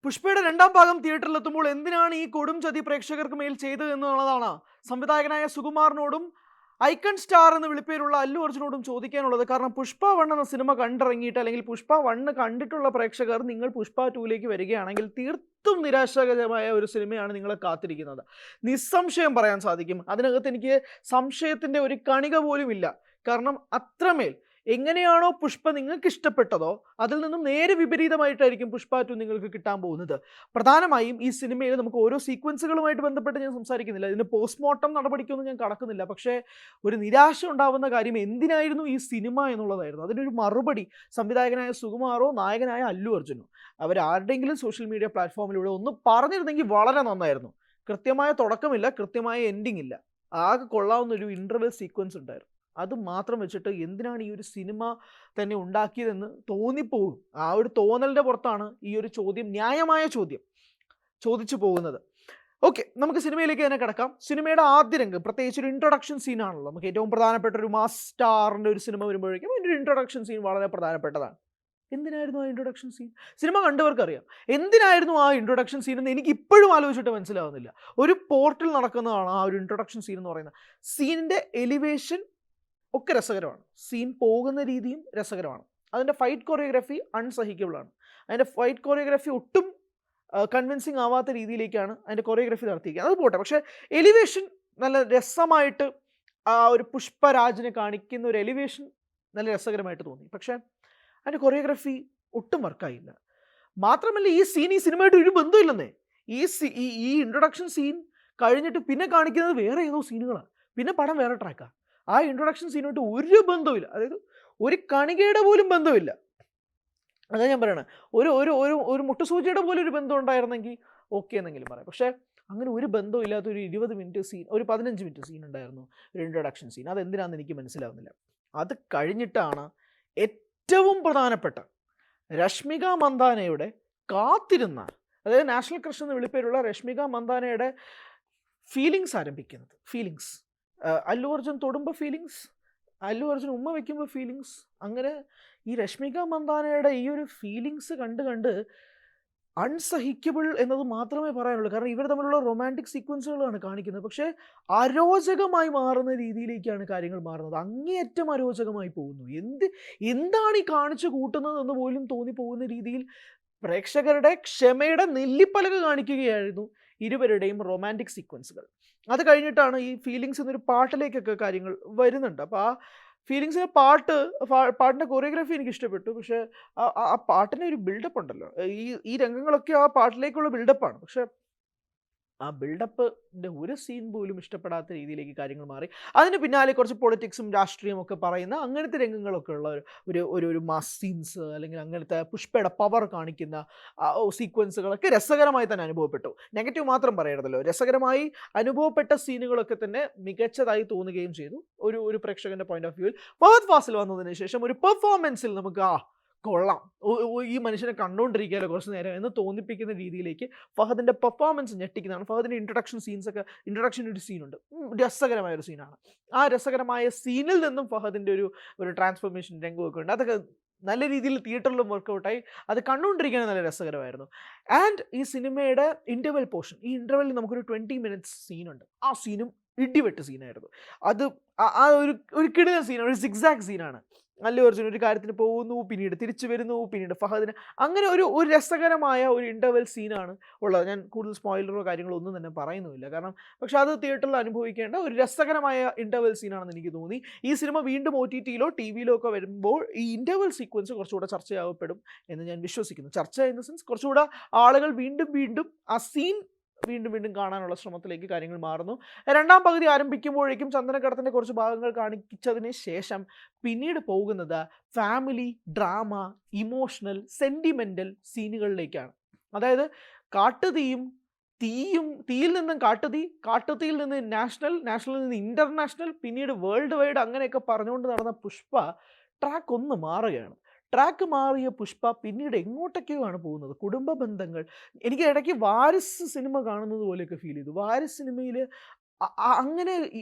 പുഷ്പയുടെ രണ്ടാം ഭാഗം തിയേറ്ററിലെത്തുമ്പോൾ എന്തിനാണ് ഈ കൊടും ചതി പ്രേക്ഷകർക്ക് മേൽ ചെയ്തത് എന്നുള്ളതാണ് സംവിധായകനായ സുകുമാറിനോടും ഐക്കൺ സ്റ്റാർ എന്ന് വിളിപ്പേരുള്ള അല്ലു അർജുനോടും ചോദിക്കാനുള്ളത്. കാരണം പുഷ്പ 1 എന്ന സിനിമ കണ്ടിറങ്ങിയിട്ട് അല്ലെങ്കിൽ പുഷ്പ 1 കണ്ടിട്ടുള്ള പ്രേക്ഷകർ നിങ്ങൾ പുഷ്പ 2ലേക്ക് വരികയാണെങ്കിൽ തീർത്തും നിരാശാജനകമായ ഒരു സിനിമയാണ് നിങ്ങളെ കാത്തിരിക്കുന്നത്. നിസ്സംശയം പറയാൻ സാധിക്കും. അതിനകത്ത് എനിക്ക് സംശയത്തിൻ്റെ ഒരു കണിക പോലും ഇല്ല. കാരണം അത്രമേൽ എങ്ങനെയാണോ പുഷ്പ നിങ്ങൾക്ക് ഇഷ്ടപ്പെട്ടതോ അതിൽ നിന്നും നേരെ വിപരീതമായിട്ടായിരിക്കും പുഷ്പ 2 നിങ്ങൾക്ക് കിട്ടാൻ പോകുന്നത്. പ്രധാനമായും ഈ സിനിമയിൽ നമുക്ക് ഓരോ സീക്വൻസുകളുമായിട്ട് ബന്ധപ്പെട്ട് ഞാൻ സംസാരിക്കുന്നില്ല, ഇതിന് പോസ്റ്റ്മോർട്ടം നടപടിക്കൊന്നും ഞാൻ കടക്കുന്നില്ല. പക്ഷേ ഒരു നിരാശ ഉണ്ടാവുന്ന കാര്യം എന്തിനായിരുന്നു ഈ സിനിമ എന്നുള്ളതായിരുന്നു. അതിനൊരു മറുപടി സംവിധായകനായ സുകുമാറോ നായകനായ അല്ലു അർജുനോ അവരാരുടെയെങ്കിലും സോഷ്യൽ മീഡിയ പ്ലാറ്റ്ഫോമിലൂടെ ഒന്ന് പറഞ്ഞിരുന്നെങ്കിൽ വളരെ നന്നായിരുന്നു. കൃത്യമായ തുടക്കമില്ല, കൃത്യമായ എൻഡിങ് ഇല്ല, ആകെ കൊള്ളാവുന്ന ഒരു ഇൻ്റർവെൽ സീക്വൻസ് ഉണ്ടായിരുന്നു. അത് മാത്രം വെച്ചിട്ട് എന്തിനാണ് ഈ ഒരു സിനിമ തന്നെ ഉണ്ടാക്കിയതെന്ന് തോന്നിപ്പോകും. ആ ഒരു തോന്നലിൻ്റെ പുറത്താണ് ഈ ഒരു ചോദ്യം, ന്യായമായ ചോദ്യം ചോദിച്ചു പോകുന്നത്. ഓക്കെ, നമുക്ക് സിനിമയിലേക്ക് തന്നെ കിടക്കാം. സിനിമയുടെ ആദ്യ രംഗം പ്രത്യേകിച്ച് ഒരു ഇൻട്രൊഡക്ഷൻ സീനാണല്ലോ. നമുക്ക് ഏറ്റവും പ്രധാനപ്പെട്ട ഒരു മാസ് സ്റ്റാറിൻ്റെ ഒരു സിനിമ വരുമ്പോഴേക്കും അതിൻ്റെ ഒരു ഇൻട്രൊഡക്ഷൻ സീൻ വളരെ പ്രധാനപ്പെട്ടതാണ്. എന്തിനായിരുന്നു ആ ഇൻട്രൊഡക്ഷൻ സീൻ? സിനിമ കണ്ടവർക്കറിയാം എന്തിനായിരുന്നു ആ ഇൻട്രൊഡക്ഷൻ സീൻ എന്ന്. എനിക്ക് ഇപ്പോഴും ആലോചിച്ചിട്ട് മനസ്സിലാവുന്നില്ല. ഒരു പോർട്ടിൽ നടക്കുന്നതാണ് ആ ഒരു ഇൻട്രൊഡക്ഷൻ സീൻ എന്ന് പറയുന്നത്. സീനിൻ്റെ എലിവേഷൻ ഒക്കെ രസകരമാണ്, സീൻ പോകുന്ന രീതിയും രസകരമാണ്. അതിൻ്റെ ഫൈറ്റ് കൊറിയോഗ്രാഫി അൺസഹിക്കബിളാണ്. അതിൻ്റെ ഫൈറ്റ് കൊറിയോഗ്രാഫി ഒട്ടും കൺവിൻസിങ് ആവാത്ത രീതിയിലേക്കാണ് അതിൻ്റെ കൊറിയോഗ്രാഫി നടത്തിയിരിക്കുന്നത്. അത് പോട്ടെ, പക്ഷേ എലിവേഷൻ നല്ല രസമായിട്ട് ആ ഒരു പുഷ്പരാജിനെ കാണിക്കുന്ന ഒരു എലിവേഷൻ നല്ല രസകരമായിട്ട് തോന്നി. പക്ഷേ അതിൻ്റെ കൊറിയോഗ്രാഫി ഒട്ടും വർക്കായില്ല. മാത്രമല്ല ഈ സിനിമയായിട്ട് ഒരു ബന്ധമില്ലെന്നേ. ഈ ഇൻട്രൊഡക്ഷൻ സീൻ കഴിഞ്ഞിട്ട് പിന്നെ കാണിക്കുന്നത് വേറെ ഏതോ സീനുകളാണ്, പിന്നെ പടം വേറെ ട്രാക്കാണ്. ആ ഇൻട്രൊഡക്ഷൻ സീനുമായിട്ട് ഒരു ബന്ധവുമില്ല, അതായത് ഒരു കണികയുടെ പോലും ബന്ധമില്ല. അതാ ഞാൻ പറയണത്. ഒരു ഒരു ഒരു ഒരു മുട്ടുസൂചിയുടെ പോലും ഒരു ബന്ധം ഉണ്ടായിരുന്നെങ്കിൽ ഓക്കെ എന്നെങ്കിലും പറയാം. പക്ഷേ അങ്ങനെ ഒരു ബന്ധവും ഇല്ലാത്ത ഒരു 20 മിനിറ്റ് സീൻ, ഒരു 15 മിനിറ്റ് സീൻ ഉണ്ടായിരുന്നു, ഒരു ഇൻട്രൊഡക്ഷൻ സീൻ. അതെന്തിനാണെന്ന് എനിക്ക് മനസ്സിലാവുന്നില്ല. അത് കഴിഞ്ഞിട്ടാണ് ഏറ്റവും പ്രധാനപ്പെട്ട രശ്മിക മന്ദാനയുടെ കാത്തിരുന്ന, അതായത് നാഷണൽ ക്രഷ് എന്ന് വിളിപ്പേരുള്ള രശ്മിക മന്ദാനയുടെ ഫീലിങ്സ് ആരംഭിക്കുന്നത്. ഫീലിങ്സ്, അല്ലു അർജുൻ തൊടുമ്പോൾ ഫീലിങ്സ്, അല്ലു അർജുൻ ഉമ്മ വയ്ക്കുമ്പോൾ ഫീലിങ്സ്, അങ്ങനെ ഈ രശ്മിക മന്ദാനയുടെ ഈ ഒരു ഫീലിങ്സ് കണ്ട് കണ്ട് അൺസഹിക്കബിൾ എന്നത് മാത്രമേ പറയാനുള്ളൂ. കാരണം ഇവർ തമ്മിലുള്ള റൊമാൻറ്റിക് സീക്വൻസുകളാണ് കാണിക്കുന്നത്, പക്ഷേ അരോചകമായി മാറുന്ന രീതിയിലേക്കാണ് കാര്യങ്ങൾ മാറുന്നത്. അങ്ങേയറ്റം അരോചകമായി പോകുന്നു. എന്താണ് ഈ കാണിച്ചു കൂട്ടുന്നതെന്ന് പോലും തോന്നിപ്പോകുന്ന രീതിയിൽ പ്രേക്ഷകരുടെ ക്ഷമയുടെ നെല്ലിപ്പലക കാണിക്കുകയായിരുന്നു ഇരുവരുടെയും റൊമാൻറ്റിക് സീക്വൻസുകൾ. അത് കഴിഞ്ഞിട്ടാണ് ഈ ഫീലിങ്സ് എന്നൊരു പാട്ടിലേക്കൊക്കെ കാര്യങ്ങൾ വരുന്നുണ്ട്. അപ്പോൾ ആ ഫീലിങ്സിലെ പാട്ടിൻ്റെ കൊറിയോഗ്രാഫി എനിക്ക് ഇഷ്ടപ്പെട്ടു. പക്ഷേ ആ പാട്ടിന് ഒരു ബിൽഡപ്പ് ഉണ്ടല്ലോ, ഈ രംഗങ്ങളൊക്കെ ആ പാട്ടിലേക്കുള്ള ബിൽഡപ്പാണ്. പക്ഷേ ആ ബിൽഡപ്പിൻ്റെ ഒരു സീൻ പോലും ഇഷ്ടപ്പെടാത്ത രീതിയിലേക്ക് കാര്യങ്ങൾ മാറി. അതിന് പിന്നാലെ കുറച്ച് പൊളിറ്റിക്സും രാഷ്ട്രീയവും ഒക്കെ പറയുന്ന അങ്ങനത്തെ രംഗങ്ങളൊക്കെ ഉള്ള ഒരു ഒരു ഒരു മാസ് സീൻസ്, അല്ലെങ്കിൽ അങ്ങനത്തെ പുഷ്പയുടെ പവർ കാണിക്കുന്ന സീക്വൻസുകളൊക്കെ രസകരമായി തന്നെ അനുഭവപ്പെട്ടു. നെഗറ്റീവ് മാത്രം പറയരുതല്ലോ, രസകരമായി അനുഭവപ്പെട്ട സീനുകളൊക്കെ തന്നെ മികച്ചതായി തോന്നുകയും ചെയ്തു. ഒരു പ്രേക്ഷകൻ്റെ പോയിന്റ് ഓഫ് വ്യൂവിൽ ഫഹദ് ഫാസിൽ വന്നതിന് ശേഷം ഒരു പെർഫോമൻസിൽ നമുക്ക് കൊള്ളാം, ഈ മനുഷ്യനെ കണ്ടുകൊണ്ടിരിക്കുകയല്ലോ കുറച്ച് നേരം എന്ന് തോന്നിപ്പിക്കുന്ന രീതിയിലേക്ക് ഫഹദിൻ്റെ പെർഫോമൻസ് ഞെട്ടിക്കുന്നതാണ്. ഫഹദിൻ്റെ ഇൻട്രൊഡക്ഷൻ ഒരു സീനുണ്ട്, രസകരമായ ഒരു സീനാണ്. ആ രസകരമായ സീനിൽ നിന്നും ഫഹദിൻ്റെ ഒരു ട്രാൻസ്ഫോർമേഷൻ രംഗമൊക്കെ ഉണ്ട്. അതൊക്കെ നല്ല രീതിയിൽ തിയേറ്ററിലും വർക്കൗട്ടായി. അത് കണ്ടുകൊണ്ടിരിക്കാൻ നല്ല രസകരമായിരുന്നു. ആൻഡ് ഈ സിനിമയുടെ ഇൻ്റർവെൽ പോർഷൻ, ഈ ഇൻ്റർവെല്ലിൽ നമുക്കൊരു 20 മിനിറ്റ്സ് സീനുണ്ട്. ആ സീനും ഇടിവെട്ട് സീനായിരുന്നു. അത് ആ ഒരു കിടിലൻ സീനാണ്, ഒരു സിക്സാക് സീനാണ്. അല്ലു അർജുൻ ഒരു കാര്യത്തിന് പോകുന്നു, പിന്നീട് തിരിച്ചു വരുന്നു, പിന്നീട് ഫഹദിന്, അങ്ങനെ ഒരു രസകരമായ ഒരു ഇൻ്റർവെൽ സീനാണ് ഉള്ളത്. ഞാൻ കൂടുതൽ സ്പോയിലറോ കാര്യങ്ങളോ ഒന്നും തന്നെ പറയുന്നുമില്ല, കാരണം പക്ഷെ അത് തിയേറ്ററിൽ അനുഭവിക്കേണ്ട ഒരു രസകരമായ ഇൻ്റർവെൽ സീനാണെന്ന് എനിക്ക് തോന്നി. ഈ സിനിമ വീണ്ടും OTT-യിലോ TV-യിലോ ഒക്കെ വരുമ്പോൾ ഈ ഇൻ്റർവെൽ സീക്വൻസ് കുറച്ചുകൂടെ ചർച്ചയാവപ്പെടും എന്ന് ഞാൻ വിശ്വസിക്കുന്നു. ചർച്ച ഇൻ ദ സെൻസ് കുറച്ചുകൂടെ ആളുകൾ വീണ്ടും ആ സീൻ വീണ്ടും കാണാനുള്ള ശ്രമത്തിലേക്ക് കാര്യങ്ങൾ മാറുന്നു. രണ്ടാം പകുതി ആരംഭിക്കുമ്പോഴേക്കും ചന്ദനക്കടത്തിൻ്റെ കുറച്ച് ഭാഗങ്ങൾ കാണിച്ചതിന് ശേഷം പിന്നീട് പോകുന്നത് ഫാമിലി ഡ്രാമ, ഇമോഷണൽ, സെൻറ്റിമെൻ്റൽ സീനുകളിലേക്കാണ്. അതായത് തീയിൽ നിന്നും കാട്ടുതീയിൽ നിന്ന് നാഷണലിൽ നിന്ന് ഇൻ്റർനാഷണൽ, പിന്നീട് വേൾഡ് വൈഡ് അങ്ങനെയൊക്കെ പറഞ്ഞുകൊണ്ട് നടന്ന പുഷ്പ ട്രാക്ക് ഒന്ന് മാറുകയാണ്. ട്രാക്ക് മാറിയ പുഷ്പ പിന്നീട് എങ്ങോട്ടൊക്കെയോ ആണ് പോകുന്നത്. കുടുംബ ബന്ധങ്ങൾ, എനിക്ക് ഇടയ്ക്ക് വാരിസ് സിനിമ കാണുന്നത് പോലെയൊക്കെ ഫീൽ ചെയ്തു. വാരിസ് സിനിമയിൽ അങ്ങനെ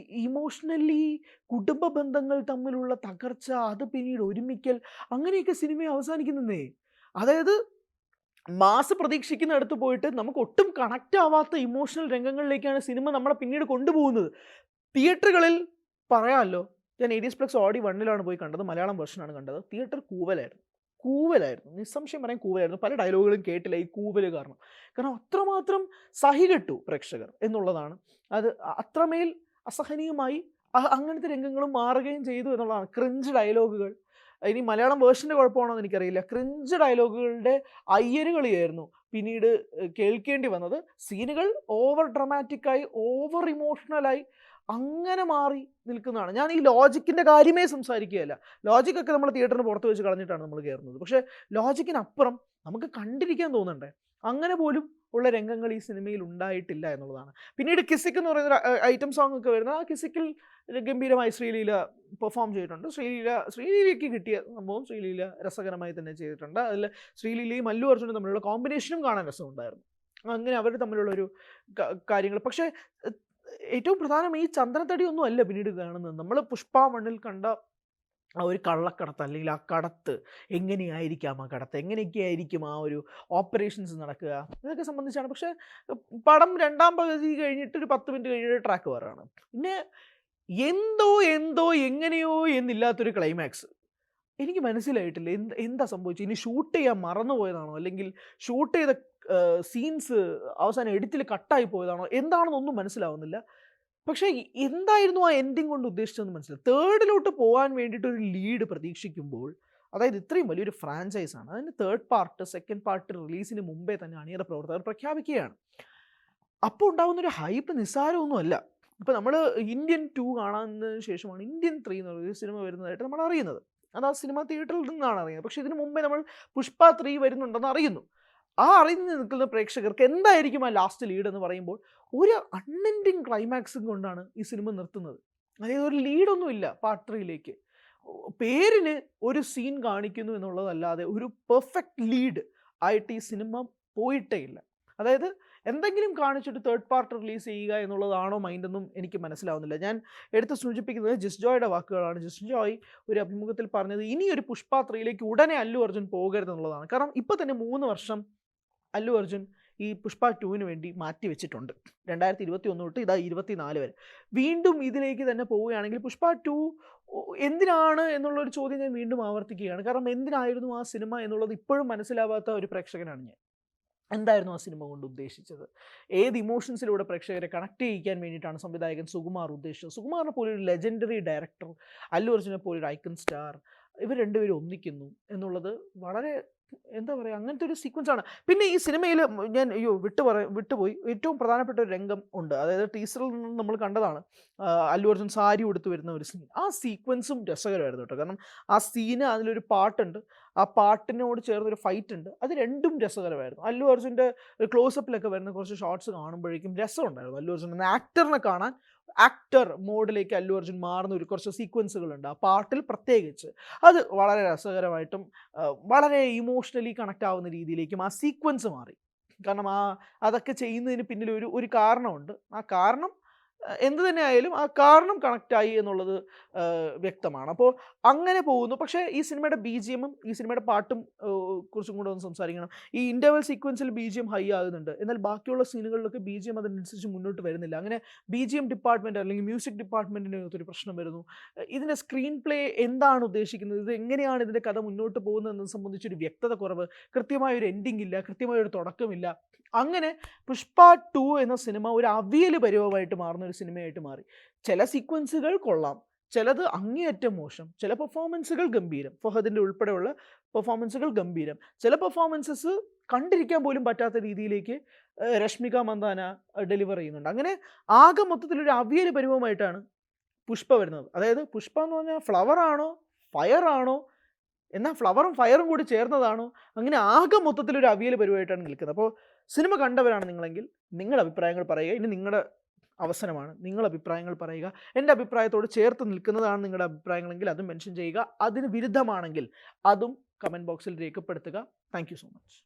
ഇമോഷണലി കുടുംബ ബന്ധങ്ങൾ തമ്മിലുള്ള തകർച്ച, അത് പിന്നീട് ഒരുമിക്കൽ, അങ്ങനെയൊക്കെ സിനിമ അവസാനിക്കുന്നേ. അതായത് മാസ് പ്രതീക്ഷിക്കുന്നിടത്ത് പോയിട്ട് നമുക്ക് ഒട്ടും കണക്റ്റ് ആവാത്ത ഇമോഷണൽ രംഗങ്ങളിലേക്കാണ് സിനിമ നമ്മളെ പിന്നീട് കൊണ്ടുപോകുന്നത്. തിയേറ്ററുകളിൽ പറയാമല്ലോ, ഞാൻ ഏരിയസ് പ്ലസ് ഓഡി 1 പോയി കണ്ടത്, മലയാളം വെർഷനാണ് കണ്ടത്. തിയേറ്റർ കൂവലായിരുന്നു, നിസ്സംശയം പറയാൻ കൂവലായിരുന്നു. പല ഡയലോഗുകളും കേട്ടില്ല ഈ കൂവൽ കാരണം. കാരണം അത്രമാത്രം സഹികെട്ടു പ്രേക്ഷകർ എന്നുള്ളതാണ്. അത് അത്രമേൽ അസഹനീയമായി അങ്ങനത്തെ രംഗങ്ങളും മാറുകയും ചെയ്തു എന്നുള്ളതാണ്. ക്രിഞ്ച് ഡയലോഗുകൾ, ഇനി മലയാളം വേർഷൻ്റെ കുഴപ്പമാണോ എന്ന് എനിക്കറിയില്ല, ക്രിഞ്ച് ഡയലോഗുകളുടെ അയ്യരുകളിയായിരുന്നു പിന്നീട് കേൾക്കേണ്ടി വന്നത്. സീനുകൾ ഓവർ ഡ്രമാറ്റിക്കായി, ഓവർ ഇമോഷണലായി അങ്ങനെ മാറി നിൽക്കുന്നതാണ്. ഞാൻ ഈ ലോജിക്കിൻ്റെ കാര്യമേ സംസാരിക്കുകയല്ല. ലോജിക്കൊക്കെ നമ്മൾ തിയേറ്ററിന് പുറത്ത് വെച്ച് കളഞ്ഞിട്ടാണ് നമ്മൾ കയറുന്നത്. പക്ഷേ ലോജിക്കിനപ്പുറം നമുക്ക് കണ്ടിരിക്കാൻ തോന്നണ്ടേ? അങ്ങനെ പോലും ഉള്ള രംഗങ്ങൾ ഈ സിനിമയിൽ ഉണ്ടായിട്ടില്ല എന്നുള്ളതാണ്. പിന്നീട് കിസിക് എന്ന് പറയുന്ന ഐറ്റം സോങ് ഒക്കെ വരുന്നത്, ആ കിസിക്കിൽ ഗംഭീരമായി ശ്രീലീല പെർഫോം ചെയ്തിട്ടുണ്ട്. ശ്രീലീലയ്ക്ക് കിട്ടിയ സംഭവം ശ്രീലീല രസകരമായി തന്നെ ചെയ്തിട്ടുണ്ട്. അതിൽ ശ്രീലീലയും അല്ലു അർജുനും തമ്മിലുള്ള കോമ്പിനേഷനും കാണാൻ രസമുണ്ടായിരുന്നു. അങ്ങനെ അവർ തമ്മിലുള്ളൊരു കാര്യങ്ങൾ. പക്ഷേ ഏറ്റവും പ്രധാനം ഈ ചന്ദനത്തടി ഒന്നും അല്ല പിന്നീട് കാണുന്നത്. നമ്മൾ പുഷ്പ 1 കണ്ട ആ ഒരു കള്ളക്കടത്ത്, അല്ലെങ്കിൽ ആ കടത്ത് എങ്ങനെയായിരിക്കാം, ആ കടത്ത് എങ്ങനെയൊക്കെ ആയിരിക്കും, ആ ഒരു ഓപ്പറേഷൻസ് നടക്കുക, ഇതൊക്കെ സംബന്ധിച്ചാണ്. പക്ഷേ പടം 2ാം പകുതി കഴിഞ്ഞിട്ട് ഒരു 10 മിനിറ്റ് കഴിഞ്ഞിട്ട് ട്രാക്ക് വേറാണ്. പിന്നെ എന്തോ എങ്ങനെയോ എന്നില്ലാത്തൊരു ക്ലൈമാക്സ് എനിക്ക് മനസ്സിലായിട്ടില്ല. എന്താ സംഭവിച്ചത്? ഇനി ഷൂട്ട് ചെയ്യാൻ മറന്നുപോയതാണോ, അല്ലെങ്കിൽ ഷൂട്ട് ചെയ്ത സീൻസ് അവസാനം എഡിറ്റിൽ കട്ടായി പോയതാണോ, എന്താണെന്നൊന്നും മനസ്സിലാവുന്നില്ല. പക്ഷേ എന്തായിരുന്നു ആ എൻഡിങ് കൊണ്ട് ഉദ്ദേശിച്ചതെന്ന് മനസ്സിലായി. 3rd പോകാൻ വേണ്ടിയിട്ട് ഒരു ലീഡ് പ്രതീക്ഷിക്കുമ്പോൾ, അതായത് ഇത്രയും വലിയൊരു ഫ്രാഞ്ചൈസാണ്, അതിന് 3rd പാർട്ട് 2nd പാർട്ട് റിലീസിന് മുമ്പേ തന്നെ അണിയറ പ്രവർത്തകർ പ്രഖ്യാപിക്കുകയാണ്. അപ്പോൾ ഉണ്ടാകുന്നൊരു ഹൈപ്പ് നിസ്സാരമൊന്നുമല്ല. ഇപ്പോൾ നമ്മൾ ഇന്ത്യൻ 2 കാണുന്നതിന് ശേഷമാണ് ഇന്ത്യൻ 3 എന്ന് പറയുന്ന സിനിമ വരുന്നതായിട്ട് നമ്മൾ അറിയുന്നത്. അത് ആ സിനിമ തിയേറ്ററിൽ നിന്നാണ് അറിയുന്നത്. പക്ഷേ ഇതിന് മുമ്പേ നമ്മൾ പുഷ്പ 3 വരുന്നുണ്ടെന്ന് അറിയുന്നു. ആ അറിഞ്ഞു നിൽക്കുന്ന പ്രേക്ഷകർക്ക് എന്തായിരിക്കും ആ ലാസ്റ്റ് ലീഡ് എന്ന് പറയുമ്പോൾ, ഒരു അൺഎൻഡിങ് ക്ലൈമാക്സും കൊണ്ടാണ് ഈ സിനിമ നിർത്തുന്നത്. അതായത് ഒരു ലീഡൊന്നുമില്ല പാർട്ട് 3ലേക്ക്. പേരിന് ഒരു സീൻ കാണിക്കുന്നു എന്നുള്ളതല്ലാതെ ഒരു പെർഫെക്റ്റ് ലീഡ് ആയിട്ട് ഈ സിനിമ പോയിട്ടേ ഇല്ല. അതായത് എന്തെങ്കിലും കാണിച്ചിട്ട് 3rd പാർട്ട് റിലീസ് ചെയ്യുക എന്നുള്ളതാണോ മൈൻഡെന്നും എനിക്ക് മനസ്സിലാവുന്നില്ല. ഞാൻ എടുത്ത് സൂചിപ്പിക്കുന്നത് ജിസ് ജോയുടെ വാക്കുകളാണ്. ജിസ് ജോയ് ഒരു അഭിമുഖത്തിൽ പറഞ്ഞത് ഇനി ഒരു പുഷ്പ 3ലേക്ക് ഉടനെ അല്ലു അർജുൻ പോകരുതെന്നുള്ളതാണ്. കാരണം ഇപ്പോൾ തന്നെ 3 വർഷം അല്ലു അർജുൻ ഈ പുഷ്പ 2 വേണ്ടി മാറ്റി വെച്ചിട്ടുണ്ട്. 2021 തൊട്ട് ഇതാ 24 വരെ. വീണ്ടും ഇതിലേക്ക് തന്നെ പോവുകയാണെങ്കിൽ പുഷ്പ 2 എന്തിനാണ് എന്നുള്ളൊരു ചോദ്യം ഞാൻ വീണ്ടും ആവർത്തിക്കുകയാണ്. കാരണം എന്തിനായിരുന്നു ആ സിനിമ എന്നുള്ളത് ഇപ്പോഴും മനസ്സിലാവാത്ത ഒരു പ്രേക്ഷകനാണ് ഞാൻ. എന്തായിരുന്നു ആ സിനിമ കൊണ്ട് ഉദ്ദേശിച്ചത്? ഏത് ഇമോഷൻസിലൂടെ പ്രേക്ഷകരെ കണക്ട് ചെയ്യിക്കാൻ വേണ്ടിയിട്ടാണ് സംവിധായകൻ സുകുമാർ ഉദ്ദേശിച്ചത്? സുകുമാറിനെ പോലെ ഒരു ലെജൻഡറി ഡയറക്ടർ, അല്ലു അർജുനെ പോലെ ഒരു ഐക്കൺ സ്റ്റാർ, ഇവർ രണ്ടുപേരും ഒന്നിക്കുന്നു എന്നുള്ളത് വളരെ എന്താ പറയുക, അങ്ങനത്തെ ഒരു സീക്വൻസാണ്. പിന്നെ ഈ സിനിമയിൽ ഞാൻ വിട്ടുപോയി ഏറ്റവും പ്രധാനപ്പെട്ട ഒരു രംഗം ഉണ്ട്. അതായത് ടീസറിൽ നിന്ന് നമ്മൾ കണ്ടതാണ്, അല്ലു അർജുൻ സാരി ഉടുത്ത് വരുന്ന ഒരു സീൻ. ആ സീക്വൻസും രസകരമായിരുന്നു കേട്ടോ. കാരണം ആ സീന്, അതിലൊരു പാട്ടുണ്ട്, ആ പാട്ടിനോട് ചേർന്നൊരു ഫൈറ്റ് ഉണ്ട്. അത് രണ്ടും രസകരമായിരുന്നു. അല്ലു അർജുൻ്റെ ക്ലോസപ്പിലൊക്കെ വരുന്ന കുറച്ച് ഷോട്ട്സ് കാണുമ്പോഴേക്കും രസമുണ്ടായിരുന്നു. അല്ലു അർജുൻ എന്ന ആക്ടറിനെ കാണാൻ ആക്ടർ മോഡിലേക്ക് അല്ലു അർജുൻ മാറുന്ന ഒരു കുറച്ച് സീക്വൻസുകളുണ്ട് ആ പാട്ടിൽ പ്രത്യേകിച്ച്. അത് വളരെ രസകരമായിട്ടും വളരെ ഇമോഷണലി കണക്റ്റ് ആവുന്ന രീതിയിലേക്കും ആ സീക്വൻസ് മാറി. കാരണം അതൊക്കെ ചെയ്യുന്നതിന് പിന്നിൽ ഒരു കാരണമുണ്ട്. ആ കാരണം എന്ത് തന്നെ ആയാലും ആ കാരണം കണക്റ്റായി എന്നുള്ളത് വ്യക്തമാണ്. അപ്പോൾ അങ്ങനെ പോകുന്നു. പക്ഷേ ഈ സിനിമയുടെ BGMും ഈ സിനിമയുടെ പാട്ടും കുറിച്ചും കൂടെ ഒന്ന് സംസാരിക്കണം. ഈ ഇൻ്റർവൽ സീക്വൻസിൽ BGM ഹൈ ആകുന്നുണ്ട്, എന്നാൽ ബാക്കിയുള്ള സീനുകളിലൊക്കെ BGM അതിനനുസരിച്ച് മുന്നോട്ട് വരുന്നില്ല. അങ്ങനെ BGM ഡിപ്പാർട്ട്മെൻറ്റ് അല്ലെങ്കിൽ മ്യൂസിക് ഡിപ്പാർട്ട്മെൻറ്റിന് ഒരു പ്രശ്നം വരുന്നു. ഇതിൻ്റെ സ്ക്രീൻ പ്ലേ എന്താണ് ഉദ്ദേശിക്കുന്നത്, ഇത് എങ്ങനെയാണ് ഇതിൻ്റെ കഥ മുന്നോട്ട് പോകുന്നതെന്നത് സംബന്ധിച്ചൊരു വ്യക്തത കുറവ്, കൃത്യമായൊരു എൻഡിങ് ഇല്ല, കൃത്യമായൊരു തുടക്കമില്ല. അങ്ങനെ പുഷ്പ 2 എന്ന സിനിമ ഒരു അവിയൽ പരുവമായിട്ട് മാറുന്ന ഒരു സിനിമയായിട്ട് മാറി. ചില സീക്വൻസുകൾ കൊള്ളാം, ചിലത് അങ്ങേയറ്റം മോശം, ചില പെർഫോമൻസുകൾ ഗംഭീരം, ഫഹദിൻ്റെ ഉൾപ്പെടെയുള്ള പെർഫോമൻസുകൾ ഗംഭീരം, ചില പെർഫോമൻസസ് കണ്ടിരിക്കാൻ പോലും പറ്റാത്ത രീതിയിലേക്ക് രശ്മിക മന്ദാന ഡെലിവർ ചെയ്യുന്നുണ്ട്. അങ്ങനെ ആകെ മൊത്തത്തിലൊരു അവിയൽ പരുവമായിട്ടാണ് പുഷ്പ വരുന്നത്. അതായത് പുഷ്പ എന്ന് പറഞ്ഞാൽ ഫ്ലവറാണോ ഫയറാണോ, എന്നാൽ ഫ്ലവറും ഫയറും കൂടി ചേർന്നതാണോ, അങ്ങനെ ആകെ മൊത്തത്തിലൊരു അവിയൽ പരുവമായിട്ടാണ് നിൽക്കുന്നത്. അപ്പോൾ സിനിമ കണ്ടവരാണ് നിങ്ങളെങ്കിൽ നിങ്ങളുടെ അഭിപ്രായങ്ങൾ പറയുക. ഇനി നിങ്ങളുടെ അവസരമാണ്, നിങ്ങൾ അഭിപ്രായങ്ങൾ പറയുക. എൻ്റെ അഭിപ്രായത്തോട് ചേർത്ത് നിൽക്കുന്നതാണ് നിങ്ങളുടെ അഭിപ്രായങ്ങളെങ്കിൽ അതും മെൻഷൻ ചെയ്യുക. അതിന് വിരുദ്ധമാണെങ്കിൽ അതും കമൻറ്റ് ബോക്സിൽ രേഖപ്പെടുത്തുക. Thank you so much.